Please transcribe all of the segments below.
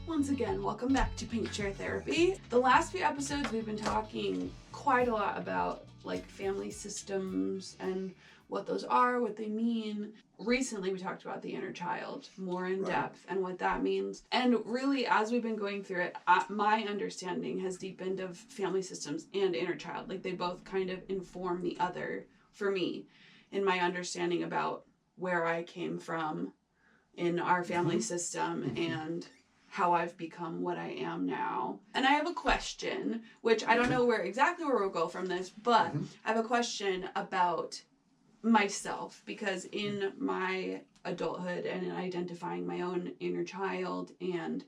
Once again, welcome back to Pink Chair Therapy. The last few episodes we've been talking quite a lot about like family systems and what those are, what they mean. Recently we talked about the inner child more in depth and what that means. And really, as we've been going through it, my understanding has deepened of family systems and inner child. Like they both kind of inform the other for me in my understanding about where I came from in our family system and how I've become what I am now. And I have a question, which I don't know exactly where we'll go from this, but I have a question about myself, because in my adulthood and in identifying my own inner child, and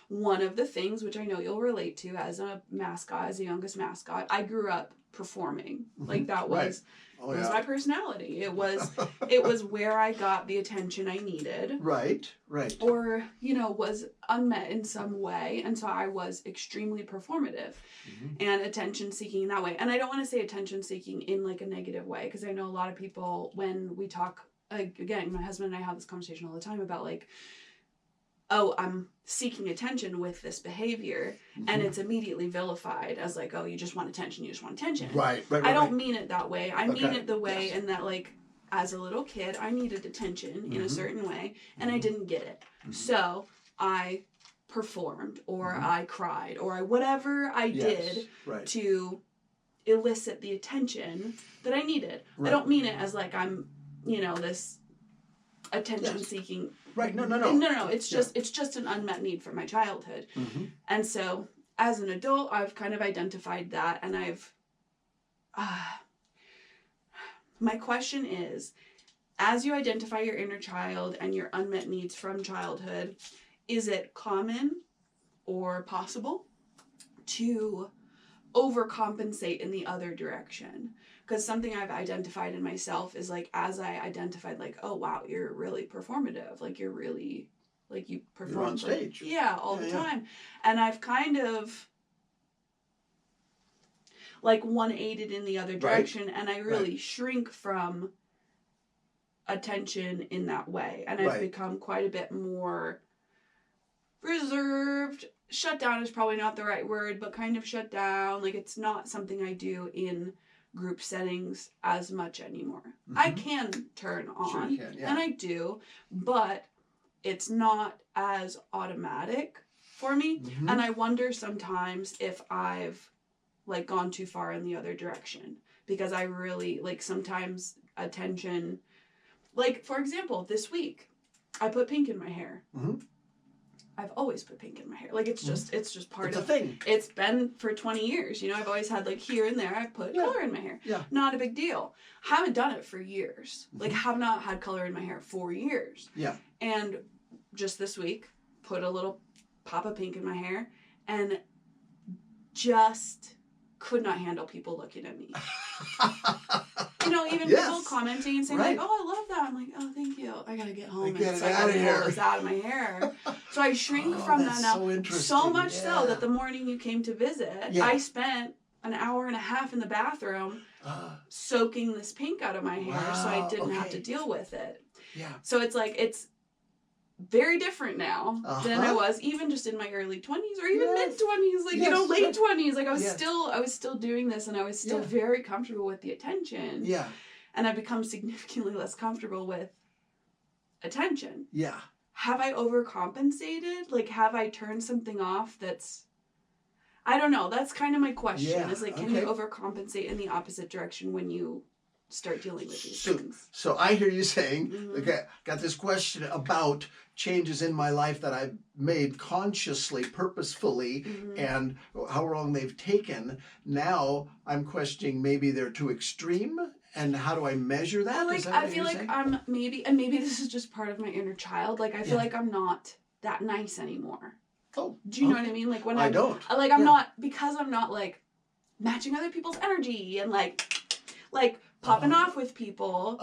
one of the things which I know you'll relate to as a mascot, as the youngest mascot, I grew up performing. Like that was was my personality. It was where I got the attention I needed. Right. Or, was unmet in some way. And so I was extremely performative and attention seeking in that way. And I don't want to say attention seeking in like a negative way, because I know a lot of people, when we talk, again, my husband and I have this conversation all the time about like, oh, I'm seeking attention with this behavior, and it's immediately vilified as like, oh, you just want attention. Right. I don't mean it that way. I mean it the way in that, like, as a little kid, I needed attention in a certain way, and I didn't get it. So I performed, or I cried, or whatever I did to elicit the attention that I needed. I don't mean it as like I'm, this attention seeking. Right. No. It's just an unmet need from my childhood. And so as an adult, I've kind of identified that, and my question is, as you identify your inner child and your unmet needs from childhood, is it common or possible to overcompensate in the other direction? Because something I've identified in myself is like, as I identified like, oh wow, you're really performative, like you're really, like you perform, you're on stage, all the time, and I've kind of like 180'd in the other direction, and I really shrink from attention in that way, and I've become quite a bit more reserved. Shut down is probably not the right word, but kind of shut down. Like it's not something I do in group settings as much anymore. I can turn on, and I do, but it's not as automatic for me. And I wonder sometimes if I've like gone too far in the other direction, because I really like sometimes attention, like for example, this week I put pink in my hair. I've always put pink in my hair. Like it's just part of a thing. It's been for 20 years. I've always had like here and there I've put color in my hair. Not a big deal. Haven't done it for years. Like have not had color in my hair for years. And just this week put a little pop of pink in my hair, and just could not handle people looking at me. Even people commenting and saying like, oh, I love that. I'm like, oh, thank you. I gotta get home and get this out of my hair. So I shrink from that now. So much so that the morning you came to visit, I spent an hour and a half in the bathroom soaking this pink out of my hair so I didn't have to deal with it. So it's like, it's very different now than I was even just in my early 20s or even mid 20s, like late 20s. Like I was still doing this, and I was still very comfortable with the attention. And I've become significantly less comfortable with attention. Have I overcompensated? Like have I turned something off that's, I don't know. That's kind of my question. Is like, can you overcompensate in the opposite direction when you start dealing with these things? So I hear you saying, okay, got this question about changes in my life that I've made consciously, purposefully, and how long they've taken. Now I'm questioning maybe they're too extreme, and how do I measure that? Like I feel like I'm maybe this is just part of my inner child. Like I feel like I'm not that nice anymore. Oh, do you know what I mean? Like when I don't. Like I'm not, because I'm not like matching other people's energy and like popping off with people.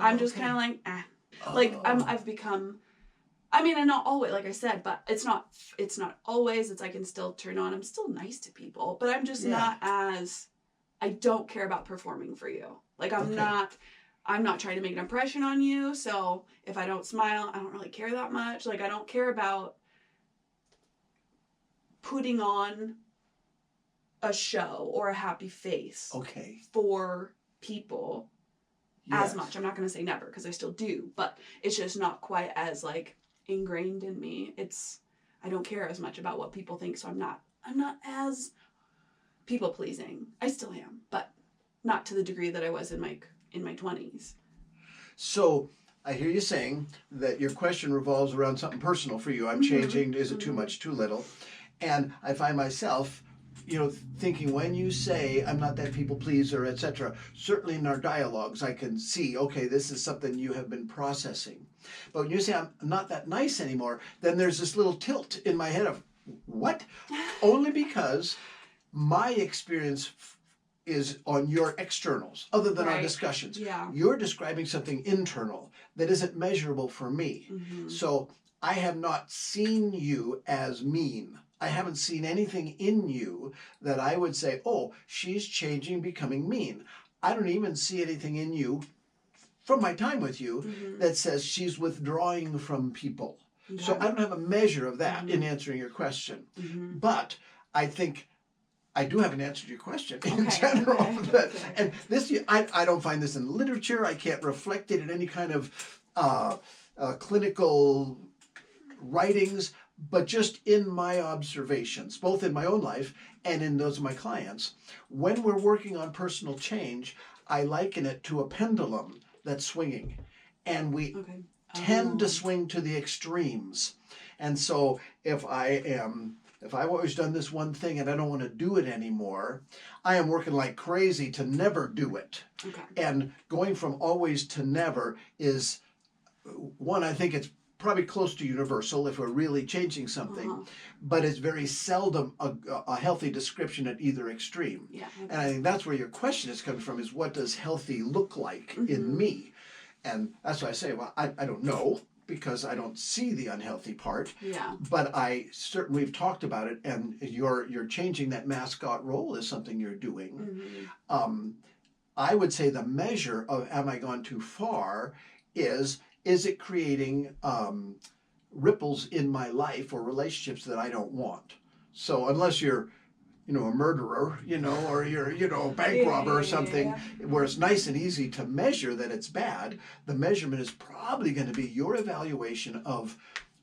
I'm just kind of like, like I've become, I mean, and not always, like I said, but it's not always. It's I can still turn on. I'm still nice to people, but I'm just not as, I don't care about performing for you. Like I'm not trying to make an impression on you. So if I don't smile, I don't really care that much. Like I don't care about putting on a show or a happy face for people as much. I'm not going to say never, because I still do, but it's just not quite as like ingrained in me. I don't care as much about what people think, so I'm not as people pleasing. I still am, but not to the degree that I was in my 20s. So I hear you saying that your question revolves around something personal for you. I'm changing. Is it too much, too little? And I find myself, thinking when you say I'm not that people pleaser, etc., certainly in our dialogues, I can see, okay, this is something you have been processing. But when you say I'm not that nice anymore, then there's this little tilt in my head of, what? Only because my experience is on your externals, other than our discussions. Yeah. You're describing something internal that isn't measurable for me. So I have not seen you as mean. I haven't seen anything in you that I would say, oh, she's changing, becoming mean. I don't even see anything in you from my time with you that says she's withdrawing from people. Okay. So I don't have a measure of that in answering your question. But I think I do have an answer to your question in general. And this, I don't find this in literature. I can't reflect it in any kind of clinical writings, but just in my observations, both in my own life and in those of my clients. When we're working on personal change, I liken it to a pendulum that's swinging. And we tend to swing to the extremes. And so if I've always done this one thing and I don't want to do it anymore, I am working like crazy to never do it. And going from always to never is one, I think it's probably close to universal if we're really changing something, but it's very seldom a healthy description at either extreme. And I think that's where your question is coming from, is what does healthy look like in me? And that's why I say, well, I don't know, because I don't see the unhealthy part. But I certainly, we've talked about it, and you're changing that mascot role is something you're doing. I would say the measure of am I gone too far is it creating ripples in my life or relationships that I don't want? So unless you're, a murderer, or you're, a bank robber or something, where it's nice and easy to measure that it's bad, the measurement is probably going to be your evaluation of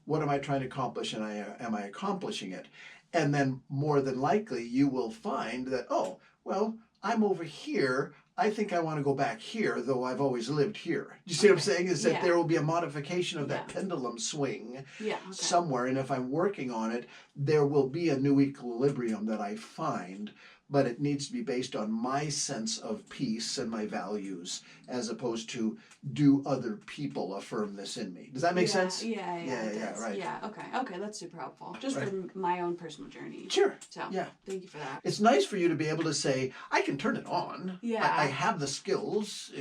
what am I trying to accomplish, and am I accomplishing it? And then more than likely you will find that, oh, well, I'm over here. I think I want to go back here, though I've always lived here. You see what I'm saying? Is that there will be a modification of that pendulum swing somewhere, and if I'm working on it, there will be a new equilibrium that I find, but it needs to be based on my sense of peace and my values, as opposed to do other people affirm this in me. Does that make sense? Right. Okay, that's super helpful. Just from my own personal journey. Sure. So, thank you for that. It's nice for you to be able to say, I can turn it on. I have the skills,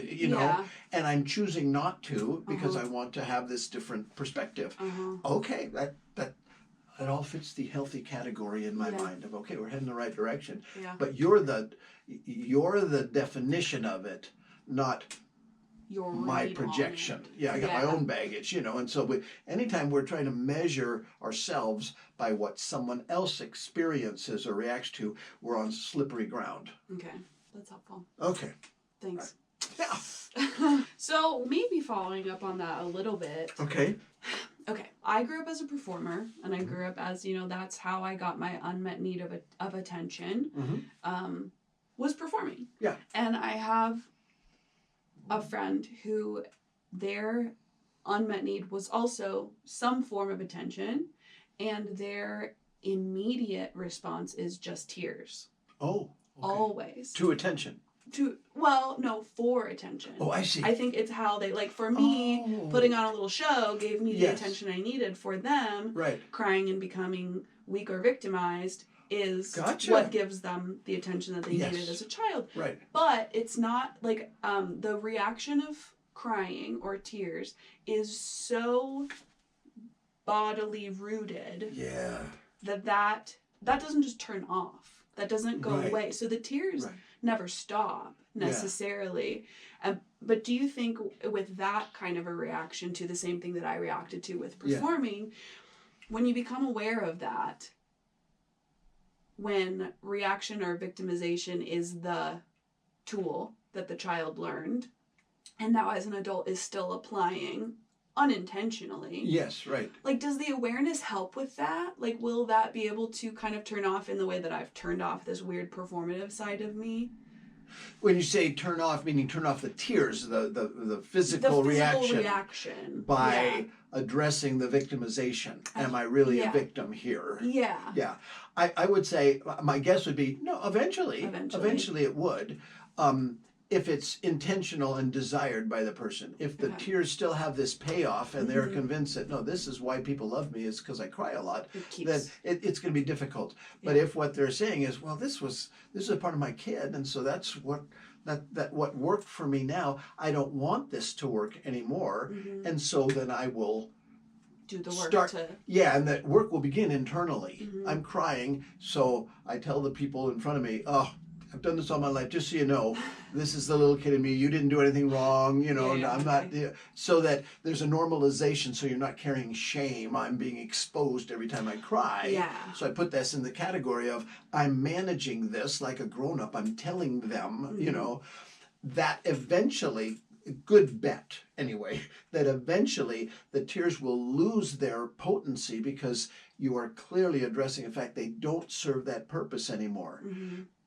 and I'm choosing not to because I want to have this different perspective. Okay, that it all fits the healthy category in my mind of, okay, we're heading the right direction. But you're the definition of it, not your my projection. I got my own baggage, and so anytime we're trying to measure ourselves by what someone else experiences or reacts to, we're on slippery ground. Okay, that's helpful. Okay. Thanks. Yeah. So maybe following up on that a little bit. Okay. I grew up as a performer, and I grew up as, that's how I got my unmet need of attention, was performing. Yeah. And I have a friend who their unmet need was also some form of attention, and their immediate response is just tears. Oh. Okay. Always. To attention. For attention. Oh, I see. I think it's how they, like, for me, putting on a little show gave me the attention I needed. For them, crying and becoming weak or victimized is what gives them the attention that they needed as a child. Right. But it's not, like, the reaction of crying or tears is so bodily rooted that doesn't just turn off. That doesn't go away. So the tears never stop necessarily. But do you think with that kind of a reaction to the same thing that I reacted to with performing, when you become aware of that, when reaction or victimization is the tool that the child learned, and now as an adult is still applying unintentionally. Yes, right. Like, does the awareness help with that? Like, will that be able to kind of turn off in the way that I've turned off this weird performative side of me? When you say turn off, meaning turn off the tears, the physical reaction by addressing the victimization. Am I really a victim here? Yeah. Yeah. I would say, my guess would be, no, eventually it would. If it's intentional and desired by the person. If the tears still have this payoff and they're convinced that, no, this is why people love me, is because I cry a lot, then it's going to be difficult. But if what they're saying is, well, this is a part of my kid, and so that's what what worked for me now, I don't want this to work anymore, and so then I will do the work and that work will begin internally. I'm crying, so I tell the people in front of me, oh, I've done this all my life, just so you know, this is the little kid in me, you didn't do anything wrong, I'm not, so that there's a normalization, so you're not carrying shame. I'm being exposed every time I cry. Yeah. So I put this in the category of, I'm managing this like a grown-up, I'm telling them, that eventually, good bet anyway, that eventually the tears will lose their potency because you are clearly addressing the fact they don't serve that purpose anymore.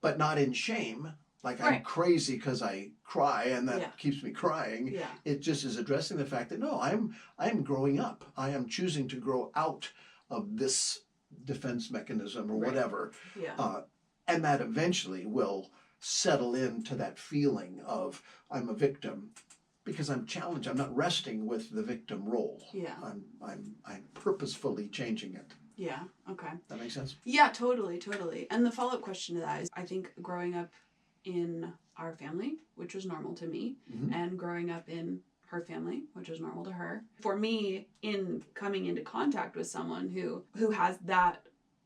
But not in shame, like I'm crazy because I cry and that keeps me crying. Yeah. It just is addressing the fact that, no, I'm growing up. I am choosing to grow out of this defense mechanism or whatever. Yeah. And that eventually will settle into that feeling of I'm a victim because I'm challenged. I'm not resting with the victim role. Yeah. I'm purposefully changing it. Yeah, okay. That makes sense? Yeah, totally. And the follow-up question to that is, I think growing up in our family, which was normal to me, and growing up in her family, which was normal to her, for me, in coming into contact with someone who has that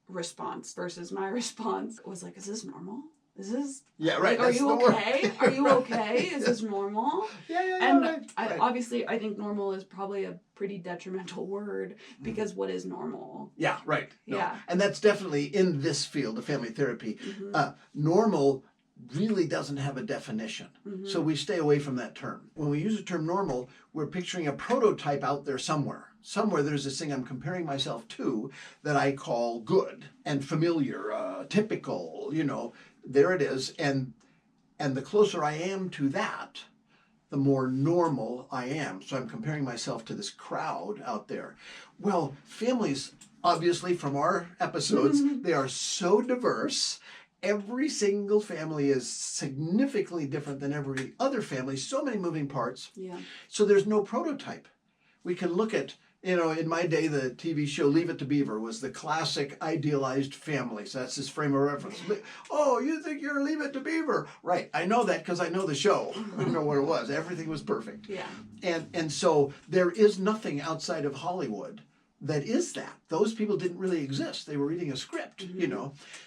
response versus my response, was like, is this normal? Is this... Yeah, right. Like, are you okay? Are you okay? Is this normal? Yeah, and right. Obviously, I think normal is probably a pretty detrimental word, because what is normal? Yeah, right. No. Yeah. And that's definitely in this field of family therapy. Normal really doesn't have a definition. So we stay away from that term. When we use the term normal, we're picturing a prototype out there somewhere. Somewhere there's this thing I'm comparing myself to that I call good and familiar, typical, there it is. And the closer I am to that, the more normal I am. So I'm comparing myself to this crowd out there. Well, families, obviously from our episodes, they are so diverse. Every single family is significantly different than every other family. So many moving parts. Yeah. So there's no prototype. We can look at, in my day, the TV show Leave It to Beaver was the classic idealized family. So that's his frame of reference. Oh, you think you're Leave It to Beaver? Right. I know that because I know the show. I know what it was. Everything was perfect. Yeah. And so there is nothing outside of Hollywood that is that. Those people didn't really exist. They were reading a script,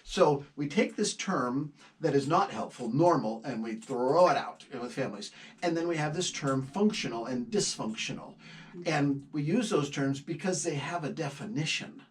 So we take this term that is not helpful, normal, and we throw it out with families. And then we have this term functional and dysfunctional. And we use those terms because they have a definition.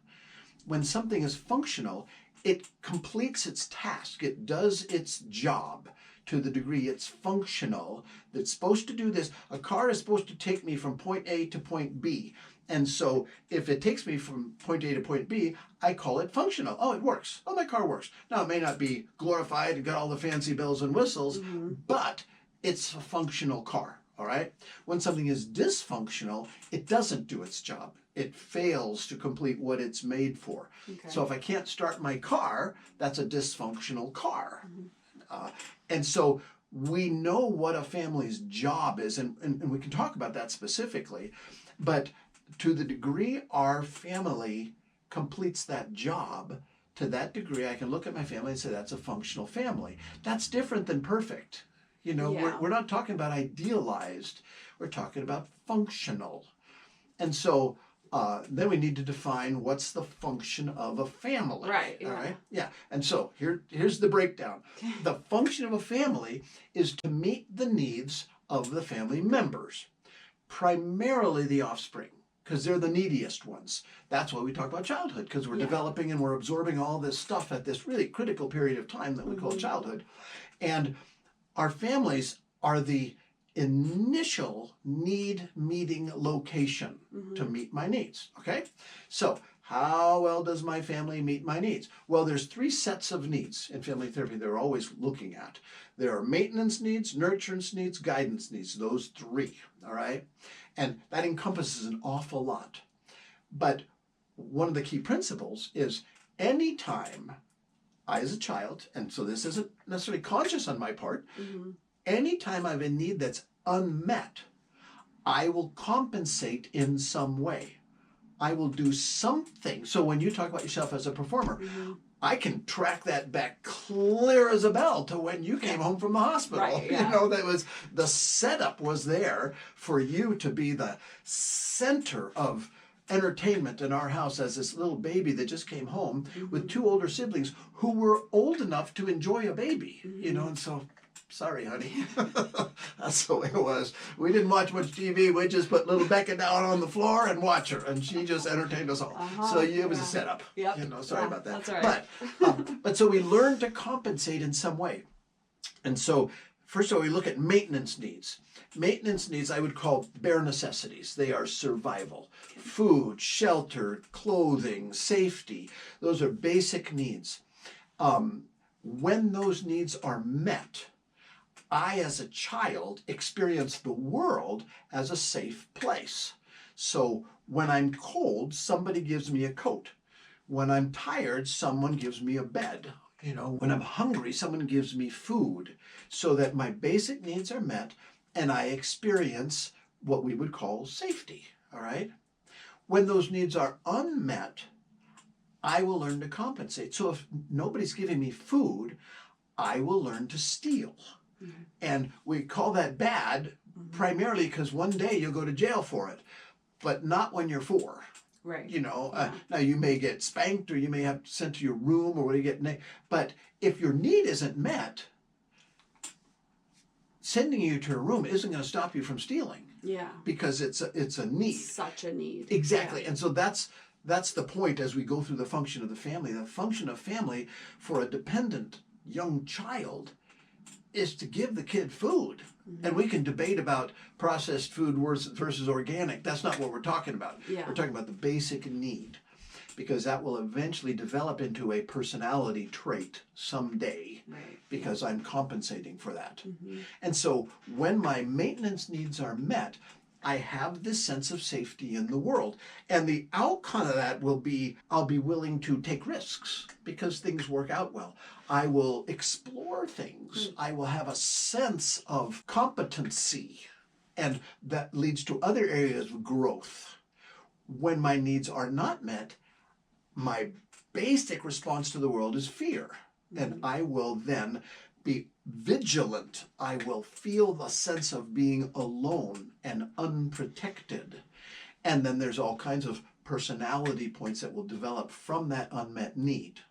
When something is functional, it completes its task. It does its job to the degree it's functional. It's supposed to do this. A car is supposed to take me from point A to point B. And so if it takes me from point A to point B, I call it functional. Oh, it works. Oh, my car works. Now, it may not be glorified and got all the fancy bells and whistles, but it's a functional car, all right? When something is dysfunctional, it doesn't do its job. It fails to complete what it's made for. Okay. So if I can't start my car, that's a dysfunctional car. And so we know what a family's job is, and we can talk about that specifically, but to the degree our family completes that job, to that degree I can look at my family and say that's a functional family. That's different than perfect. We're not talking about idealized, we're talking about functional. And so then we need to define what's the function of a family. Right. Yeah. All right. Yeah. And so here's the breakdown. The function of a family is to meet the needs of the family members, primarily the offspring. because they're the neediest ones. That's why we talk about childhood, because we're developing and we're absorbing all this stuff at this really critical period of time that we call childhood. And our families are the initial need meeting location to meet my needs. Okay? So how well does my family meet my needs? Well, there's 3 sets of needs in family therapy they're always looking at. There are maintenance needs, nurturance needs, guidance needs, those 3, all right? And that encompasses an awful lot. But one of the key principles is anytime I, as a child, and so this isn't necessarily conscious on my part, anytime I have a need that's unmet, I will compensate in some way. I will do something. So when you talk about yourself as a performer, I can track that back clear as a bell to when you came home from the hospital. Right, yeah. You know, that was the setup was there for you to be the center of entertainment in our house as this little baby that just came home with 2 older siblings who were old enough to enjoy a baby. You know, and so sorry, honey. That's the way it was. We didn't watch much TV. We just put little Becca down on the floor and watch her, and she just entertained us all. So it was a setup. Yep. You know, sorry about that. That's all right. But so we learn to compensate in some way. And so first of all, we look at maintenance needs. Maintenance needs I would call bare necessities. They are survival. Food, shelter, clothing, safety. Those are basic needs. When those needs are met, I, as a child, experience the world as a safe place. So when I'm cold, somebody gives me a coat. When I'm tired, someone gives me a bed. You know, when I'm hungry, someone gives me food, so that my basic needs are met and I experience what we would call safety, all right? When those needs are unmet, I will learn to compensate. So if nobody's giving me food, I will learn to steal. And we call that bad primarily because one day you'll go to jail for it, but not when you're 4. Right. You know, now you may get spanked or you may have sent to your room or where you get, but if your need isn't met, sending you to a room isn't going to stop you from stealing. Yeah. Because it's a need. Such a need. Exactly. Yeah. And so that's the point as we go through the function of the family. The function of family for a dependent young child is to give the kid food. And we can debate about processed food versus organic. That's not what we're talking about. Yeah. We're talking about the basic need, because that will eventually develop into a personality trait someday, because I'm compensating for that. And so when my maintenance needs are met, I have this sense of safety in the world. And the outcome of that will be, I'll be willing to take risks because things work out well. I will explore things. I will have a sense of competency, and that leads to other areas of growth. When my needs are not met, my basic response to the world is fear. And I will then be vigilant. I will feel the sense of being alone and unprotected. And then there's all kinds of personality points that will develop from that unmet need.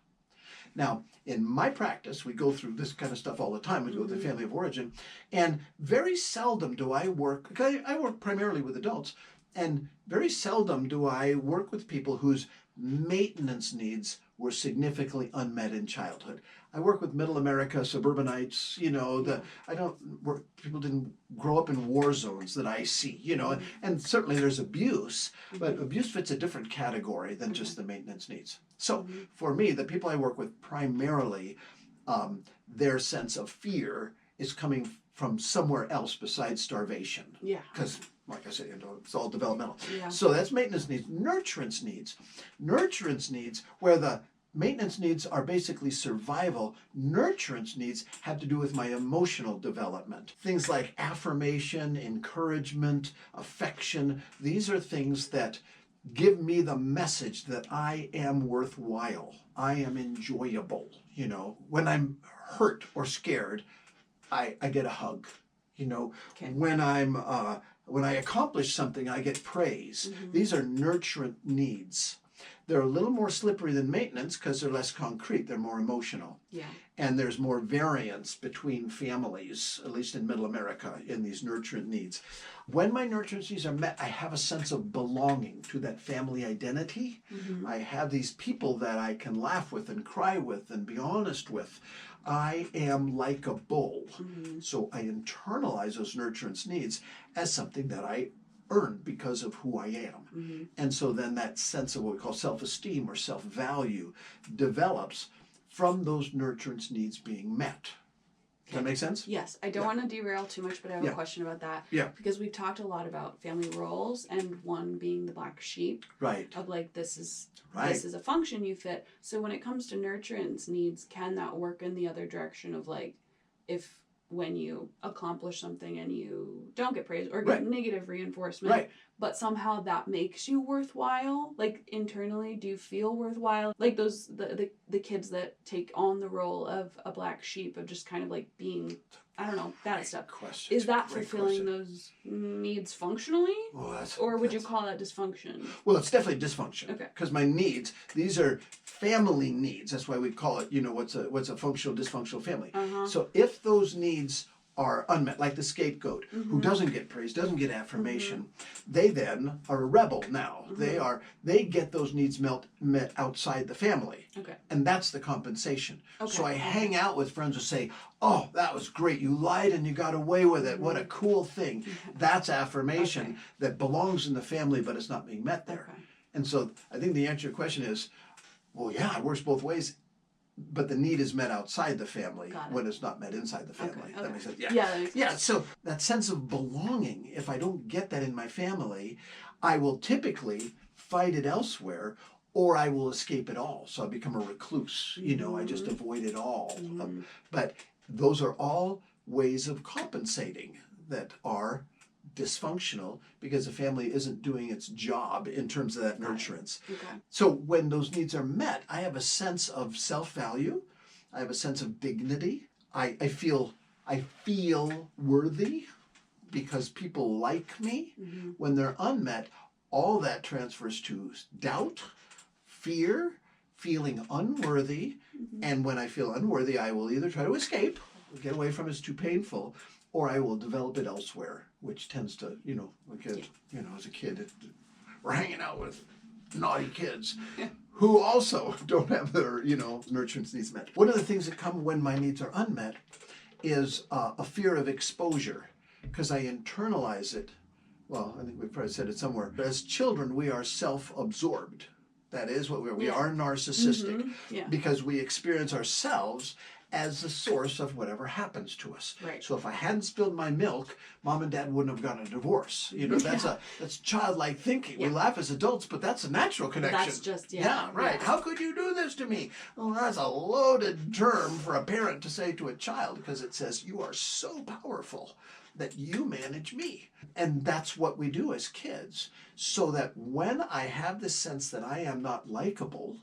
Now, in my practice, we go through this kind of stuff all the time. We go with the family of origin. And very seldom do I work, because I work primarily with adults, and very seldom do I work with people whose maintenance needs were significantly unmet in childhood. I work with middle America, suburbanites, you know, I don't work, people didn't grow up in war zones that I see, you know, and certainly there's abuse, but abuse fits a different category than just the maintenance needs. So for me, the people I work with primarily, their sense of fear is coming from somewhere else besides starvation. Yeah. Because, like I said, you know, it's all developmental. Yeah. So that's maintenance needs. Nurturance needs. Nurturance needs, where the maintenance needs are basically survival. Nurturance needs have to do with my emotional development. Things like affirmation, encouragement, affection. These are things that give me the message that I am worthwhile. I am enjoyable. You know, when I'm hurt or scared, I get a hug. You know, when I accomplish something, I get praise. These are nurturant needs. They're a little more slippery than maintenance because they're less concrete. They're more emotional. Yeah. And there's more variance between families, at least in Middle America, in these nurturant needs. When my nurturance needs are met, I have a sense of belonging to that family identity. Mm-hmm. I have these people that I can laugh with and cry with and be honest with. I am likable. Mm-hmm. So I internalize those nurturance needs as something that I earn because of who I am. Mm-hmm. And so then that sense of what we call self-esteem or self-value develops from those nurturance needs being met. Does that make sense? Yes. I don't want to derail too much, but I have a question about that. Yeah. Because we've talked a lot about family roles, and one being the black sheep. Right. Of like, this is a function you fit. So when it comes to nurturance needs, can that work in the other direction of like, if when you accomplish something and you don't get praise or get negative reinforcement, but somehow that makes you worthwhile, like internally, do you feel worthwhile? Like those the kids that take on the role of a black sheep of just kind of like being, I don't know, that stuff. Question. Is that fulfilling those needs functionally? Or would you call that dysfunction? Well, it's definitely dysfunction. Okay. Because my needs, these are family needs. That's why we call it, what's a functional, dysfunctional family. Uh-huh. So if those needs are unmet, like the scapegoat, who doesn't get praise, doesn't get affirmation, they then are a rebel now. They get those needs met outside the family. Okay. And that's the compensation. Okay. So I hang out with friends who say, oh, that was great. You lied and you got away with it. What a cool thing. That's affirmation that belongs in the family, but it's not being met there. Okay. And so I think the answer to your question is, well, yeah, it works both ways. But the need is met outside the family when it's not met inside the family. Okay. That makes sense. Yeah. That makes sense. Yeah. So that sense of belonging, if I don't get that in my family, I will typically fight it elsewhere, or I will escape it all. So I become a recluse. I just avoid it all. But those are all ways of compensating that are dysfunctional because the family isn't doing its job in terms of that nurturance. Okay. So when those needs are met, I have a sense of self-value. I have a sense of dignity. I feel worthy because people like me. When they're unmet, all that transfers to doubt, fear, feeling unworthy. And when I feel unworthy, I will either try to escape, get away from it, it's too painful, or I will develop it elsewhere, which tends to, as a kid, we're hanging out with naughty kids who also don't have their, nurturance needs met. One of the things that come when my needs are unmet is a fear of exposure, because I internalize it. Well, I think we've probably said it somewhere. As children, we are self-absorbed. That is what we are. We are narcissistic because we experience ourselves as the source of whatever happens to us. Right. So if I hadn't spilled my milk, Mom and Dad wouldn't have gotten a divorce. That's childlike thinking. We laugh as adults, but that's a natural connection. That's just, right. How could you do this to me? Well, that's a loaded term for a parent to say to a child because it says, you are so powerful that you manage me. And that's what we do as kids. So that when I have this sense that I am not likable,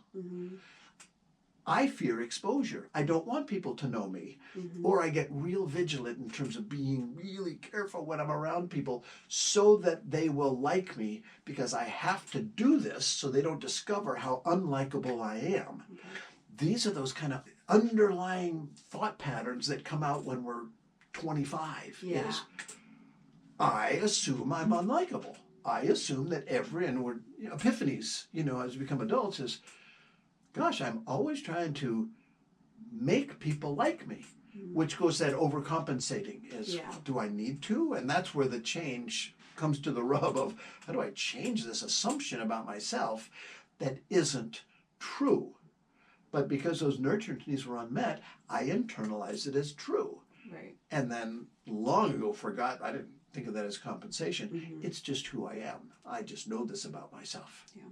I fear exposure. I don't want people to know me. Or I get real vigilant in terms of being really careful when I'm around people so that they will like me, because I have to do this so they don't discover how unlikable I am. These are those kind of underlying thought patterns that come out when we're 25. Is I assume I'm unlikable. I assume that epiphanies, as we become adults is, gosh, I'm always trying to make people like me, which goes that overcompensating is, do I need to? And that's where the change comes to the rub of, how do I change this assumption about myself that isn't true? But because those nurturance needs were unmet, I internalized it as true. Right. And then long ago forgot, I didn't think of that as compensation. It's just who I am. I just know this about myself. Yeah.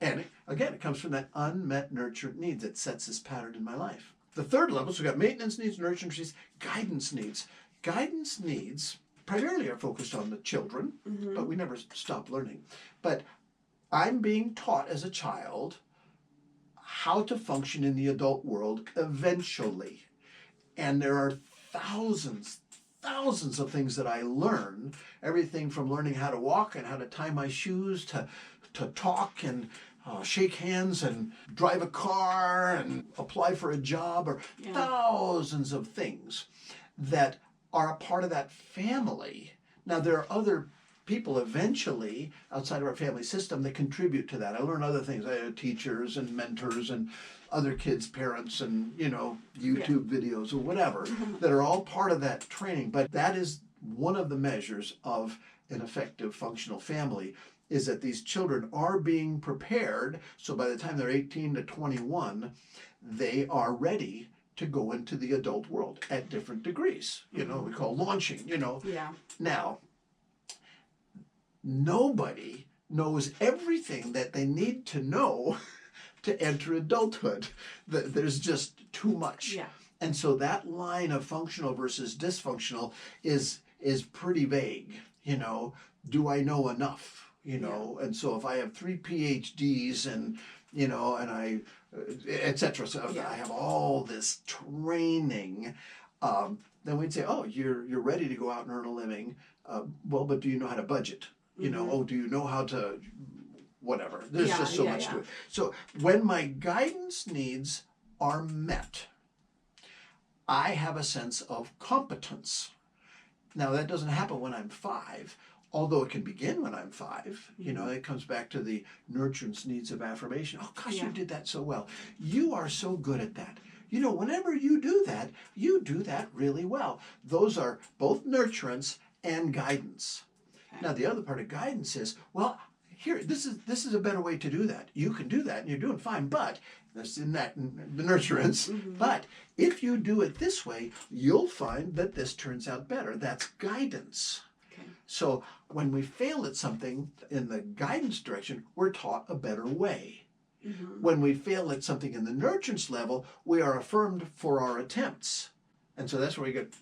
And again, it comes from that unmet nurturant needs that sets this pattern in my life. The third level, so we've got maintenance needs, nurturance needs, guidance needs. Guidance needs primarily are focused on the children, but we never stop learning. But I'm being taught as a child how to function in the adult world eventually. And there are thousands of things that I learn, everything from learning how to walk and how to tie my shoes to talk and shake hands and drive a car and apply for a job, or thousands of things that are a part of that family. Now, there are other people eventually outside of our family system that contribute to that. I learn other things. I have teachers and mentors and other kids' parents and, YouTube videos or whatever that are all part of that training. But that is one of the measures of an effective functional family, is that these children are being prepared. So by the time they're 18 to 21, they are ready to go into the adult world at different degrees. We call launching, Yeah. Now, nobody knows everything that they need to know to enter adulthood. There's just too much. Yeah. And so that line of functional versus dysfunctional is pretty vague. Do I know enough? And so if I have 3 PhDs and I, etc. So I have all this training, then we'd say, oh, you're ready to go out and earn a living. Well, but do you know how to budget? Oh, do you know how to, whatever. There's just so much to it. So when my guidance needs are met, I have a sense of competence. Now, that doesn't happen when I'm 5, although it can begin when I'm 5. It comes back to the nurturance needs of affirmation. Oh, gosh, you did that so well. You are so good at that. Whenever you do that really well. Those are both nurturance and guidance. Okay. Now, the other part of guidance is, well, here, this is a better way to do that. You can do that, and you're doing fine, but that's in the nurturance. But if you do it this way, you'll find that this turns out better. That's guidance. Okay. So when we fail at something in the guidance direction, we're taught a better way. When we fail at something in the nurturance level, we are affirmed for our attempts. And so that's where we get,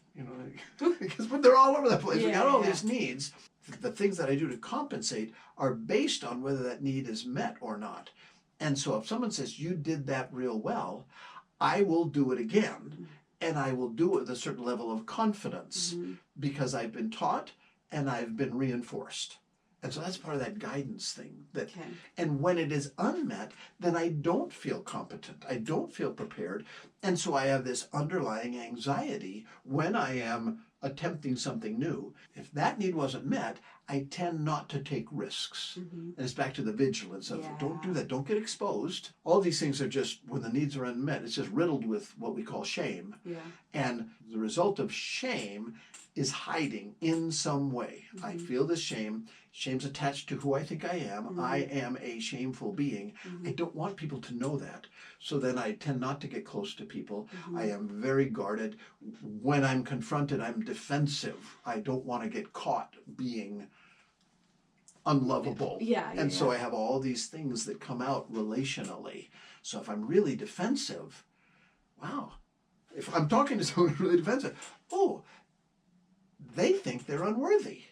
because they're all over the place. We got all these needs. The things that I do to compensate are based on whether that need is met or not. And so if someone says, you did that real well, I will do it again. And I will do it with a certain level of confidence because I've been taught and I've been reinforced. And so that's part of that guidance thing. And when it is unmet, then I don't feel competent. I don't feel prepared. And so I have this underlying anxiety when I am attempting something new. If that need wasn't met, I tend not to take risks. And it's back to the vigilance of don't do that, don't get exposed. All these things are just, when the needs are unmet, it's just riddled with what we call shame. And the result of shame is hiding in some way. I feel this shame. Shame's attached to who I think I am. I am a shameful being. I don't want people to know that. So then I tend not to get close to people. I am very guarded. When I'm confronted, I'm defensive. I don't want to get caught being unlovable. And so I have all these things that come out relationally. So if I'm really defensive, wow. If I'm talking to someone who's really defensive, they think they're unworthy.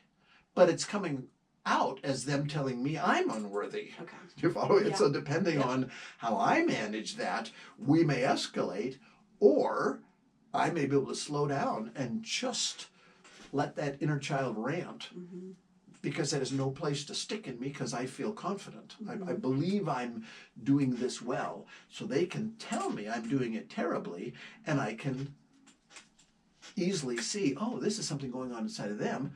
But it's coming out as them telling me I'm unworthy. Okay. Do you follow it? So depending on how I manage that, we may escalate, or I may be able to slow down and just let that inner child rant because that has no place to stick in me because I feel confident. I believe I'm doing this well. So they can tell me I'm doing it terribly, and I can easily see, this is something going on inside of them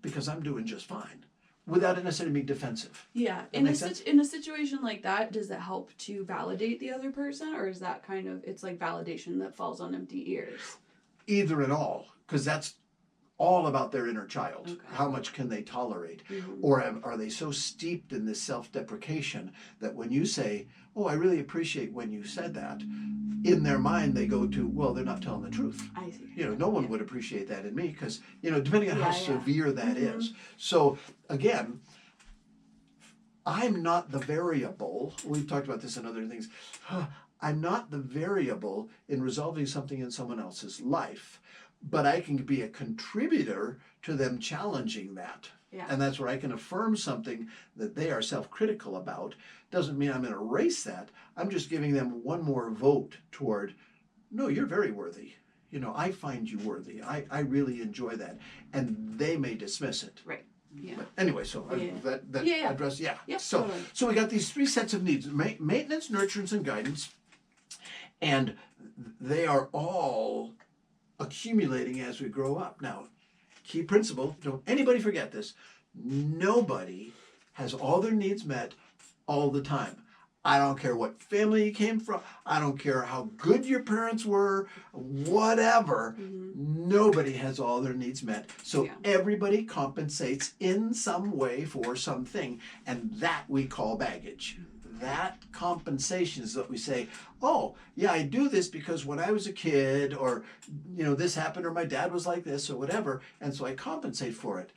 because I'm doing just fine, without it necessarily being defensive. Yeah. In a situation like that, does it help to validate the other person, or is that kind of, it's like validation that falls on empty ears? Either and all, because that's all about their inner child. Okay. How much can they tolerate? Or are they so steeped in this self-deprecation that when you say, I really appreciate when you said that, in their mind they go to, well, they're not telling the truth. I see. No one would appreciate that in me because, depending on how severe that is. So again, I'm not the variable. We've talked about this in other things. I'm not the variable in resolving something in someone else's life, but I can be a contributor to them challenging that. Yeah. And that's where I can affirm something that they are self-critical about. Doesn't mean I'm going to erase that. I'm just giving them one more vote toward, no, you're very worthy. I find you worthy. I really enjoy that. And they may dismiss it. Right. Yeah. But anyway, so that address, So totally. so we got these three sets of needs: maintenance, nurturance, and guidance, and they are all accumulating as we grow up. Now, key principle: don't anybody forget this. Nobody has all their needs met all the time. I don't care what family you came from. I don't care how good your parents were, whatever. Nobody has all their needs met. So everybody compensates in some way for something, and that we call baggage. That compensation is what we say, oh, yeah, I do this because when I was a kid, or, this happened, or my dad was like this, or whatever, and so I compensate for it.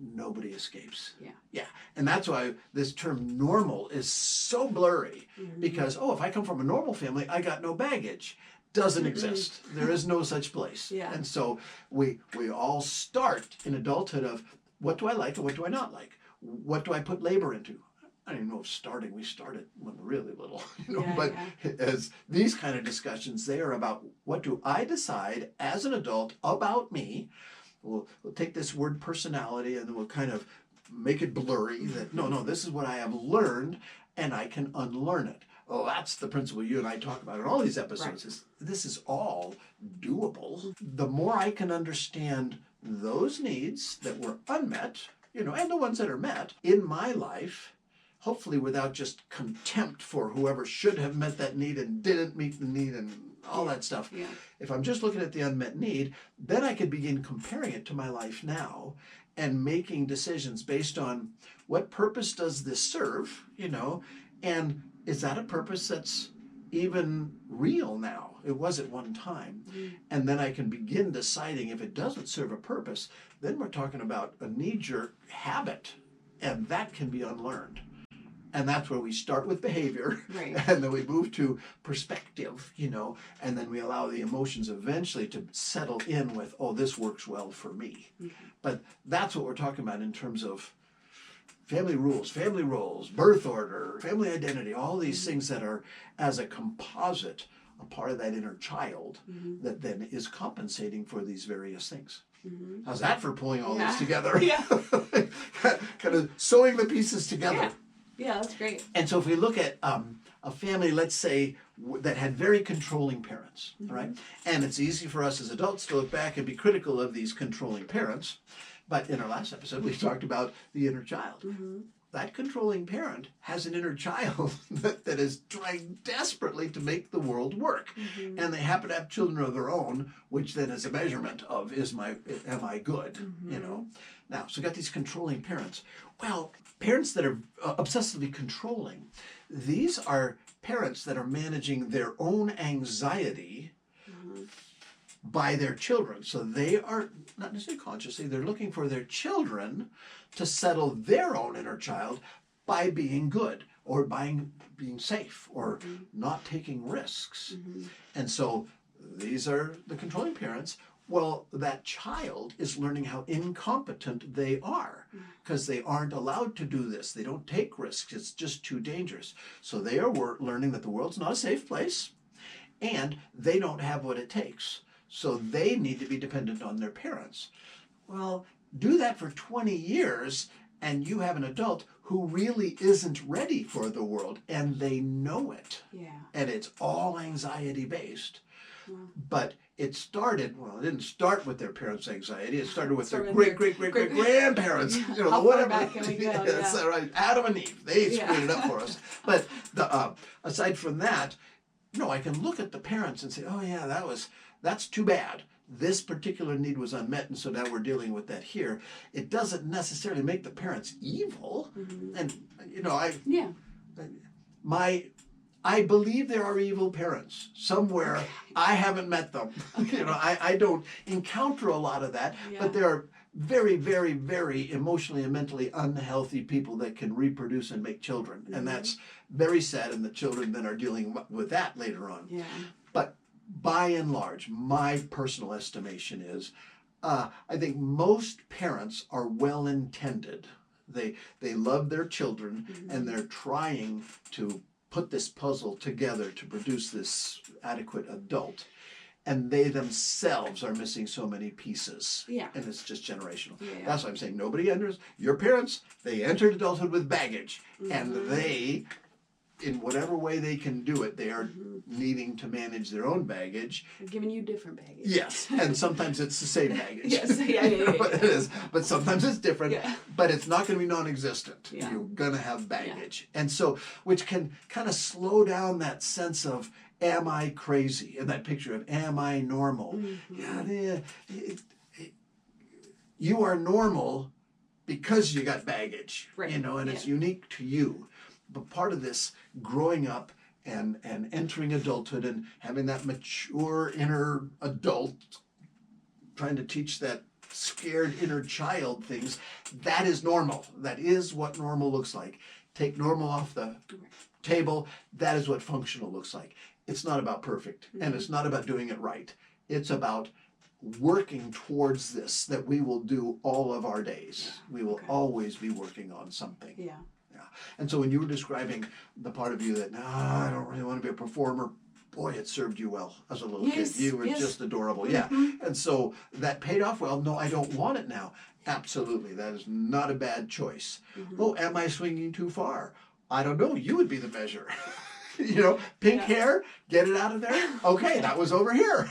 Nobody escapes. Yeah. And that's why this term normal is so blurry, because, if I come from a normal family, I got no baggage. Doesn't exist. There is no such place. And so we all start in adulthood of, what do I like and what do I not like? What do I put labor into? I don't even know if we started when we're really little, but as these kind of discussions, they are about, what do I decide as an adult about me? We'll take this word personality and then we'll kind of make it blurry that, no, this is what I have learned and I can unlearn it. Oh, that's the principle you and I talk about in all these episodes. Is this is all doable. The more I can understand those needs that were unmet, and the ones that are met in my life, hopefully without just contempt for whoever should have met that need and didn't meet the need and all that stuff. If I'm just looking at the unmet need, then I could begin comparing it to my life now and making decisions based on, what purpose does this serve, and is that a purpose that's even real now? It was at one time. And then I can begin deciding, if it doesn't serve a purpose, then we're talking about a knee-jerk habit, and that can be unlearned. And that's where we start with behavior, and then we move to perspective, and then we allow the emotions eventually to settle in with, this works well for me. But that's what we're talking about in terms of family rules, family roles, birth order, family identity, all these things that are, as a composite, a part of that inner child that then is compensating for these various things. How's that for pulling all these together? Kind of sewing the pieces together. Yeah, that's great. And so if we look at a family, let's say, that had very controlling parents, right? And it's easy for us as adults to look back and be critical of these controlling parents. But in our last episode, we talked about the inner child. That controlling parent has an inner child that is trying desperately to make the world work. And they happen to have children of their own, which then is a measurement of, am I good? Now, so we got these controlling parents. Well, parents that are obsessively controlling, these are parents that are managing their own anxiety by their children. So they are not necessarily consciously, they're looking for their children to settle their own inner child by being good, or by being safe, or not taking risks. And so these are the controlling parents. Well, that child is learning how incompetent they are, because they aren't allowed to do this. They don't take risks. It's just too dangerous. So they are learning that the world's not a safe place, and they don't have what it takes. So they need to be dependent on their parents. Well, do that for 20 years, and you have an adult who really isn't ready for the world, and they know it. And it's all anxiety-based. But it didn't start with their parents' anxiety. It started with their great-great-great-great-grandparents. Whatever. Back and we go, That's right. Adam and Eve. They screwed it up for us. But aside from that, I can look at the parents and say, oh yeah, that's too bad. This particular need was unmet, and so now we're dealing with that here. It doesn't necessarily make the parents evil. And, I believe there are evil parents somewhere. Okay. I haven't met them. I don't encounter a lot of that, but there are very, very, very emotionally and mentally unhealthy people that can reproduce and make children. And that's very sad, and the children then are dealing with that later on. But by and large, my personal estimation is, I think most parents are well-intended. They love their children, and they're trying to put this puzzle together to produce this adequate adult. and they themselves are missing so many pieces. Yeah. And it's just generational. Yeah. That's why I'm saying nobody enters. Your parents, they entered adulthood with baggage, and they, in whatever way they can do it, they are needing to manage their own baggage. They're giving you different baggage. Yes, and sometimes it's the same baggage. Yes, yeah. It is, but sometimes it's different. Yeah. But it's not going to be non-existent. Yeah. You're going to have baggage, and so which can kind of slow down that sense of am I crazy, and that picture of am I normal? Yeah, you are normal because you got baggage, Right. you know, and it's unique to you. But part of this growing up and entering adulthood and having that mature inner adult trying to teach that scared inner child things, that is normal. That is what normal looks like. Take normal off the table, that is what functional looks like. It's not about perfect, and it's not about doing it right. It's about working towards this, that we will do all of our days. We will always be working on something. Yeah. And so when you were describing the part of you that, I don't really want to be a performer, boy, it served you well as a little kid. You were just adorable. Yeah. And so that paid off well. No, I don't want it now. Absolutely. That is not a bad choice. Oh, am I swinging too far? I don't know. You would be the measure. You know, pink hair, get it out of there. Okay, that was over here.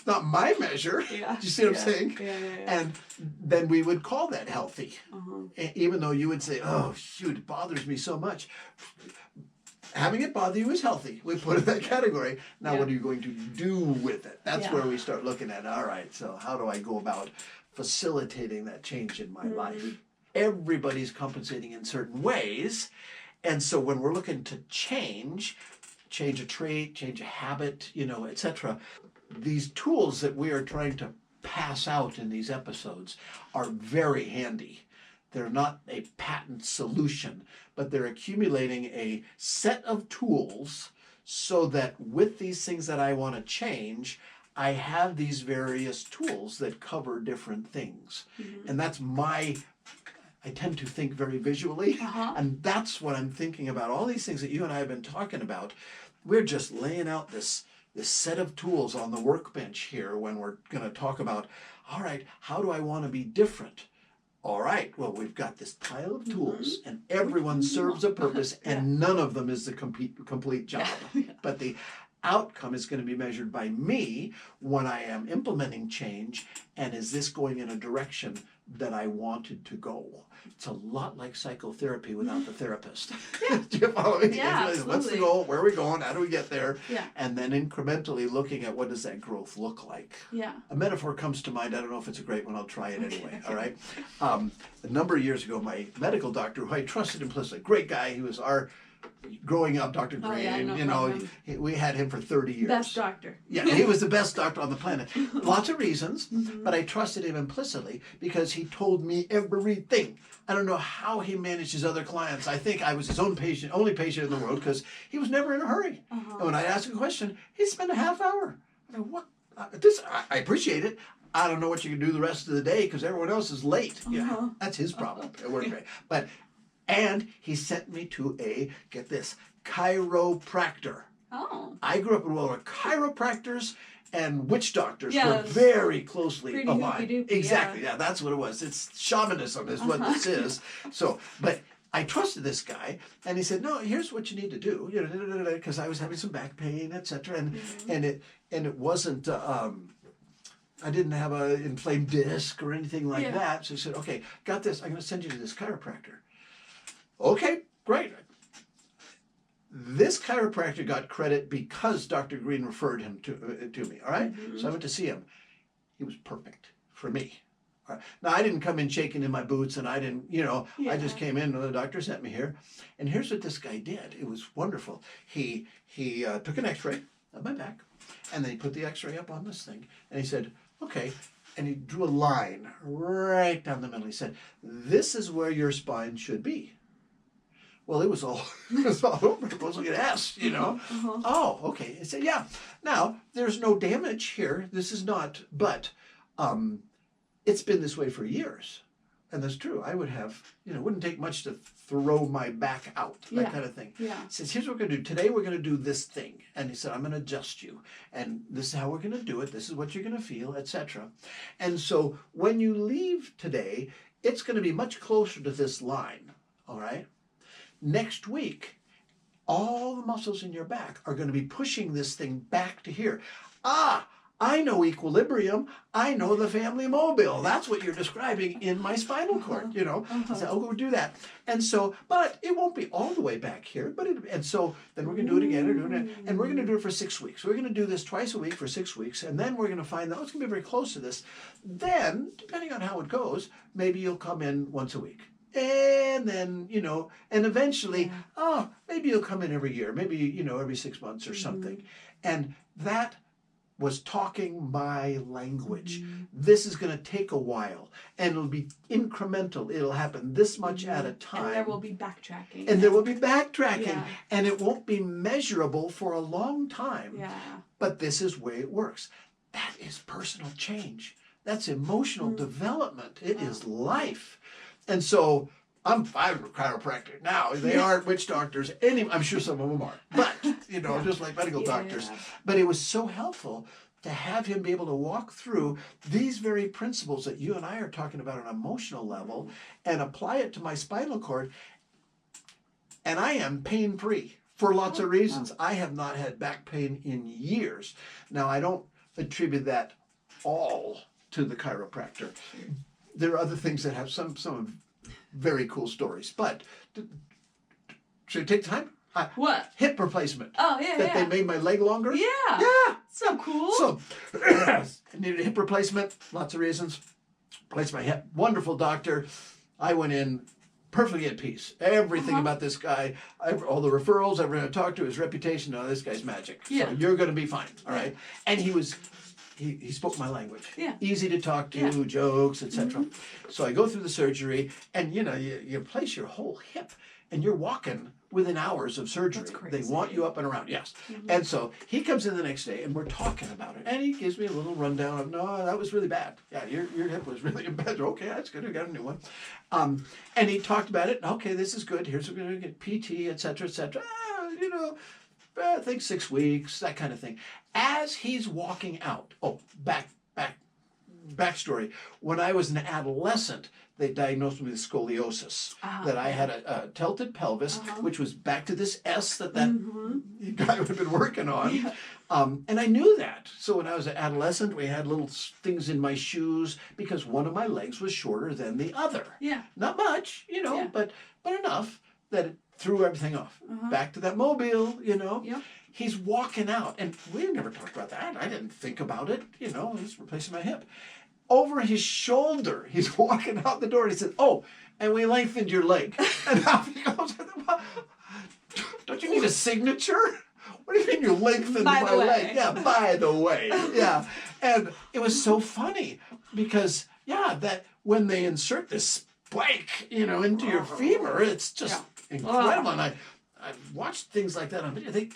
Not my measure. Yeah. Do you see what I'm saying? Yeah. And then we would call that healthy. Even though you would say, oh, shoot, it bothers me so much. Having it bother you is healthy. We put it in that category. Now, what are you going to do with it? That's where we start looking at, all right, so how do I go about facilitating that change in my life? Everybody's compensating in certain ways. And so when we're looking to change a trait, change a habit, you know, etc., these tools that we are trying to pass out in these episodes are very handy. They're not a patent solution, but they're accumulating a set of tools so that with these things that I want to change, I have these various tools that cover different things. And that's I tend to think very visually, and that's what I'm thinking about. All these things that you and I have been talking about, we're just laying out this set of tools on the workbench here when we're going to talk about, all right, how do I want to be different? All right, well, we've got this pile of tools, and everyone serves a purpose, and none of them is the complete job. But the outcome is going to be measured by me when I am implementing change, and is this going in a direction that I wanted to go? It's a lot like psychotherapy without the therapist. Do you follow me? Yeah, What's the goal? Where are we going? How do we get there? Yeah. And then incrementally looking at what does that growth look like. Yeah. A metaphor comes to mind. I don't know if it's a great one. I'll try it anyway. All right. A number of years ago, my medical doctor, who I trusted implicitly, great guy, he was our growing up, Dr. Green, we had him for 30 years. Best doctor. Yeah, he was the best doctor on the planet. Lots of reasons, but I trusted him implicitly because he told me everything. I don't know how he managed his other clients. I think I was his only patient in the world because he was never in a hurry. And when I asked a question, he'd spend a half hour. I appreciate it. I don't know what you can do the rest of the day because everyone else is late. Yeah, that's his problem. It worked great. And he sent me to get this, chiropractor. Oh. I grew up in a world where chiropractors and witch doctors were very closely aligned. Exactly, yeah, that's what it was. It's shamanism is what this is. So, but I trusted this guy, and he said, no, here's what you need to do, because I was having some back pain, etc. And it wasn't, I didn't have an inflamed disc or anything like that. So he said, okay, got this. I'm going to send you to this chiropractor. Okay, great. This chiropractor got credit because Dr. Green referred him to me, all right? So I went to see him. He was perfect for me. All right. Now, I didn't come in shaking in my boots, and I didn't, I just came in, and the doctor sent me here. And here's what this guy did. It was wonderful. He took an x-ray of my back, and then he put the x-ray up on this thing, and he said, okay, and he drew a line right down the middle. He said, this is where your spine should be. Well, it was all over. It was like an S, Oh, okay. I said, yeah. Now, there's no damage here. This is not, but it's been this way for years. and that's true, I would have, it wouldn't take much to throw my back out, that kind of thing. Yeah. He says, here's what we're going to do. Today we're going to do this thing. And he said, I'm going to adjust you. And this is how we're going to do it. This is what you're going to feel, etc. And so when you leave today, it's going to be much closer to this line, all right? Next week, all the muscles in your back are going to be pushing this thing back to here. I know equilibrium. I know the family mobile. That's what you're describing in my spinal cord, I said, go do that. And so, but it won't be all the way back here. And so then we're going to do it again, and we're going to do it for 6 weeks. We're going to do this twice a week for 6 weeks, and then we're going to find that it's going to be very close to this. Then, depending on how it goes, maybe you'll come in once a week. And then, and eventually, maybe you'll come in every year, maybe, every 6 months or something. And that was talking my language. This is going to take a while, and it'll be incremental. It'll happen this much at a time. And there will be backtracking. And it won't be measurable for a long time. Yeah. But this is the way it works. That is personal change. That's emotional development. It is life. And so I'm a chiropractor now. They aren't witch doctors. I'm sure some of them are. But, just like medical doctors. But it was so helpful to have him be able to walk through these very principles that you and I are talking about on an emotional level and apply it to my spinal cord. And I am pain-free for lots of reasons. I have not had back pain in years. Now, I don't attribute that all to the chiropractor. There are other things that have some very cool stories. But should I take time? What? Hip replacement. Oh, yeah, That they made my leg longer. Yeah. Yeah. So cool. So, I needed a hip replacement. Lots of reasons. Replaced my hip. Wonderful doctor. I went in perfectly at peace. Everything about this guy, all the referrals, everyone I talked to, his reputation, this guy's magic. Yeah. So you're going to be fine. All right. And he spoke my language. Yeah. Easy to talk to, jokes, etc. So I go through the surgery, and you place your whole hip, and you're walking within hours of surgery. That's crazy. They want you up and around, yes. And so he comes in the next day, and we're talking about it, and he gives me a little rundown of, no, that was really bad. Yeah, your hip was really bad. Okay, that's good. We got a new one. And he talked about it. Okay, this is good. Here's what we're going to get PT, etc., etc. I think 6 weeks, that kind of thing. As he's walking out, backstory. When I was an adolescent, they diagnosed me with scoliosis. That I had a tilted pelvis, which was back to this S that guy would have been working on. Yeah. And I knew that. So when I was an adolescent, we had little things in my shoes because one of my legs was shorter than the other. Yeah. Not much, but enough that it threw everything off. Back to that mobile, Yep. He's walking out, and we never talked about that. I didn't think about it, he's replacing my hip. Over his shoulder, he's walking out the door, and he said, and we lengthened your leg. And out he goes, don't you need a signature? What do you mean you lengthened my leg? Yeah, by the way. Yeah. And it was so funny because, that when they insert this spike, into your femur, it's just incredible. And I've watched things like that on video. They're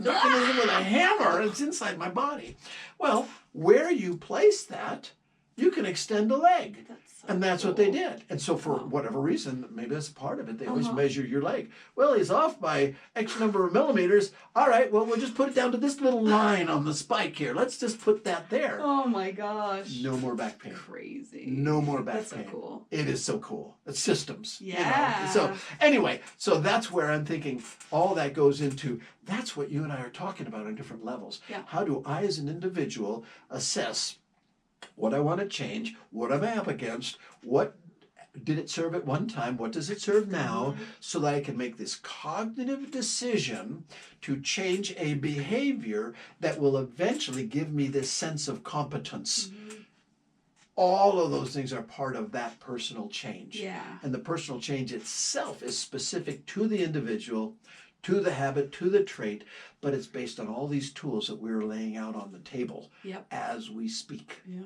knocking it in with a hammer. It's inside my body. Well, where you place that, you can extend a leg. And that's what they did. And so for whatever reason, maybe that's part of it, they always measure your leg. Well, he's off by X number of millimeters. All right, well, we'll just put it down to this little line on the spike here. Let's just put that there. Oh, my gosh. No more back pain. Crazy. No more back That's pain. so cool. It is so cool. It's systems. Yeah. So anyway, so that's where I'm thinking all that goes into, that's what you and I are talking about on different levels. Yeah. How do I as an individual assess what I want to change? What am I up against? What did it serve at one time? What does it serve now? So that I can make this cognitive decision to change a behavior that will eventually give me this sense of competence. All of those things are part of that personal change. Yeah. And the personal change itself is specific to the individual, to the habit, to the trait, but it's based on all these tools that we're laying out on the table as we speak. Yeah.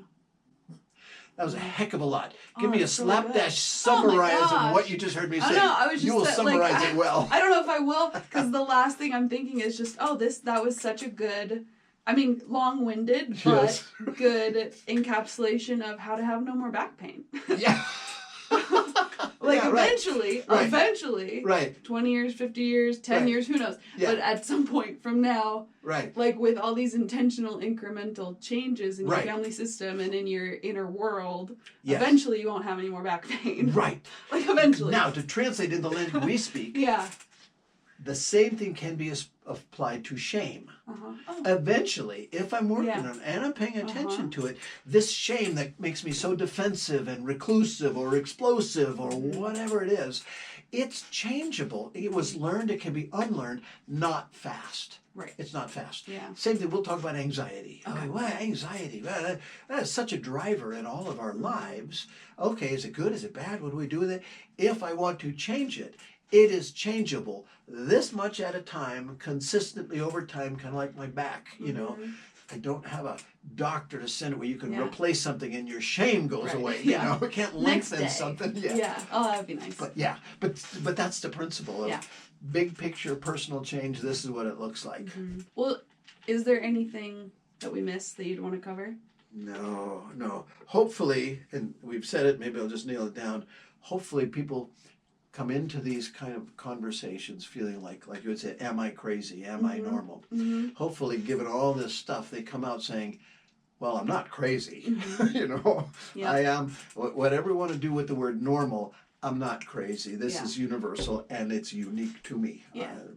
That was a heck of a lot. Give me a it's really slapdash good. summarize Oh of what you just heard me say. I was just you will summarize it well. I don't know if I will, because the last thing I'm thinking is just, that was such a good, long-winded, but good encapsulation of how to have no more back pain. Yeah. Like Yeah, eventually, right. eventually, Right. 20 years, 50 years, 10 Right. years, who knows? Yeah. But at some point from now, Right. like with all these intentional incremental changes in your Right. family system and in your inner world, Yes. eventually you won't have any more back pain. Right. Like eventually. Now, to translate in the language we speak, Yeah. the same thing can be applied to shame. Uh-huh. Oh. Eventually, if I'm working Yeah. on it and I'm paying attention Uh-huh. to it, this shame that makes me so defensive and reclusive or explosive or whatever it is, it's changeable. It was learned, it can be unlearned, not fast. Right. It's not fast. Yeah. Same thing, we'll talk about anxiety. Okay. Well, anxiety, well, that is such a driver in all of our lives. Okay, is it good? Is it bad? What do we do with it? If I want to change it, it is changeable this much at a time, consistently over time, kind of like my back, you know. I don't have a doctor to send it where you can replace something and your shame goes Right. away. Yeah. You know, we can't lengthen something. Yeah. Yeah. Oh, that would be nice. But but that's the principle of big picture personal change. This is what it looks like. Well, is there anything that we missed that you'd want to cover? No. Hopefully, and we've said it, maybe I'll just nail it down. Hopefully people come into these kind of conversations feeling like you would say, am I crazy? Am I normal? Hopefully, given all this stuff, they come out saying, well, I'm not crazy. You know, I am, whatever you want to do with the word normal, I'm not crazy. This is universal and it's unique to me.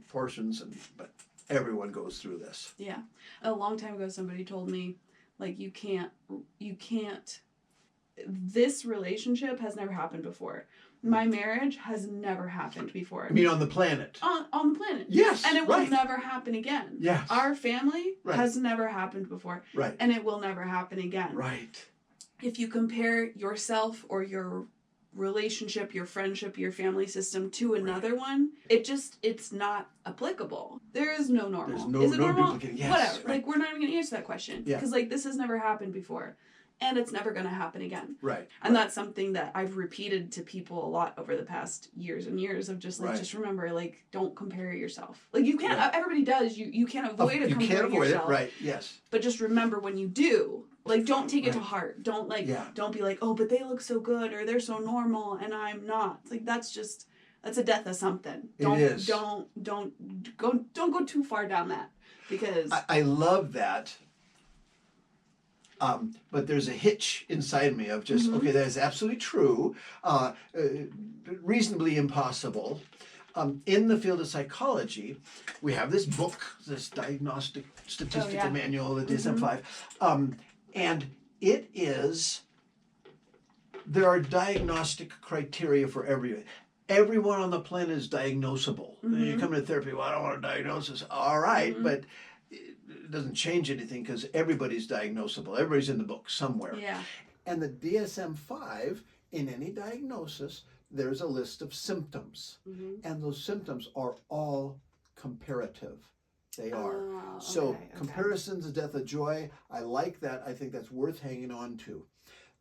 Portions, but everyone goes through this. Yeah. A long time ago, somebody told me, like, you can't, this relationship has never happened before. My marriage has never happened before. I mean, on the planet. On the planet. Yes. And it will never happen again. Yes. Our family has never happened before. Right. And it will never happen again. Right. If you compare yourself or your relationship, your friendship, your family system to another one, it's not applicable. There is no normal. There's no, is it no normal? duplicate. Yes, Whatever. right. Like, we're not even going to answer that question. Yeah. Because, like, this has never happened before. And it's never going to happen again. Right. And that's something that I've repeated to people a lot over the past years and years of just, like, just remember, like, don't compare yourself. Like, you can't, everybody does. You can't avoid it. You can't avoid yourself, it, right, yes. But just remember when you do, like, don't take it to heart. Don't, like, don't be like, oh, but they look so good or they're so normal and I'm not. Like, that's a death of something. It is. Don't go too far down that because. I love that. But there's a hitch inside me of just, okay, that is absolutely true, reasonably impossible. In the field of psychology, we have this book, this diagnostic statistical manual, the DSM-5, and it is, there are diagnostic criteria for everyone. Everyone on the planet is diagnosable. You come to therapy, well, I don't want a diagnosis. All right, but it doesn't change anything because everybody's diagnosable. Everybody's in the book somewhere. Yeah. And the DSM-5, in any diagnosis, there's a list of symptoms. And those symptoms are all comparative. They are. So comparison's a death of joy. I like that. I think that's worth hanging on to.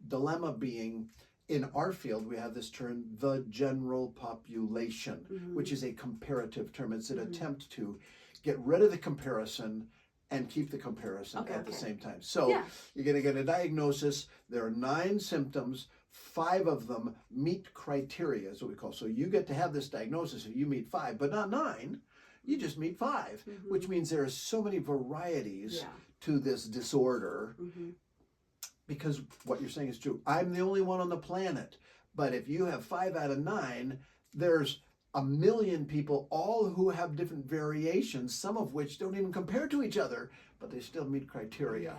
Dilemma being, in our field, we have this term, the general population, which is a comparative term. It's an attempt to get rid of the comparison and keep the comparison at the same time. So you're going to get a diagnosis. There are 9 symptoms. 5 of them meet criteria, is what we call. So you get to have this diagnosis if you meet 5, but not 9. You just meet 5, which means there are so many varieties to this disorder because what you're saying is true. I'm the only one on the planet, but if you have 5 out of 9, there's 1 million people, all who have different variations, some of which don't even compare to each other, but they still meet criteria.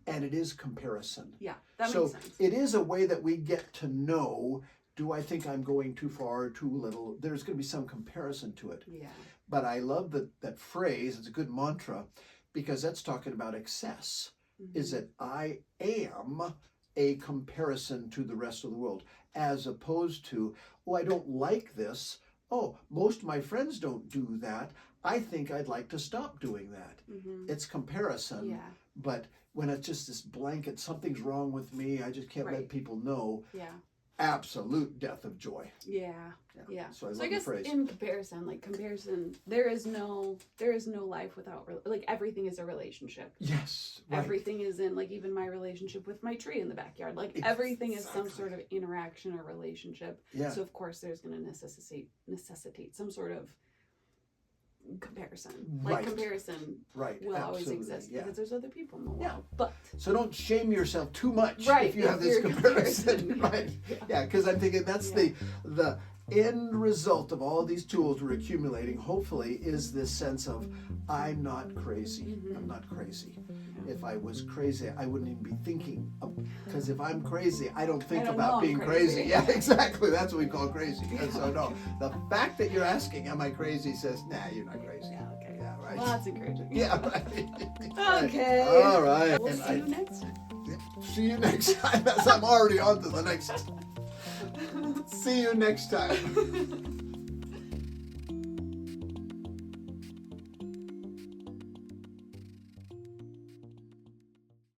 And it is comparison. Yeah, that so makes sense. it is a way that we get to know, do I think I'm going too far or too little? There's going to be some comparison to it. Yeah. But I love that phrase. It's a good mantra because that's talking about excess. Is that I am a comparison to the rest of the world as opposed to, oh, I don't like this. Oh, most of my friends don't do that. I think I'd like to stop doing that. It's comparison. But when it's just this blanket, something's wrong with me, I just can't let people know. absolute death of joy. Yeah. Yeah. So I love I the guess phrase. in comparison, there is no life without like everything is a relationship. Yes. Right. Everything is in, like, even my relationship with my tree in the backyard. Like everything is some sort of interaction or relationship. Yeah. So of course there's going to necessitate some sort of comparison. Like Right. comparison Right. will always Absolutely. exist Yeah. because there's other people in the world. Yeah. But So don't shame yourself too much Right, if you have this you're comparison. Right. Yeah. Yeah, because I'm thinking that's the end result of all these tools we're accumulating, hopefully, is this sense of I'm not crazy. I'm not crazy. If I was crazy, I wouldn't even be thinking. Because if I'm crazy, I don't think I don't about know I'm being crazy. crazy. Yeah, exactly. That's what we call crazy. And so no, the fact that you're asking, am I crazy, says, nah, you're not crazy. Yeah, okay. Yeah, right. Well, that's encouraging. Yeah, right. Okay. All right. We'll And see you next time. See you next time. As I'm already on to the next. See you next time.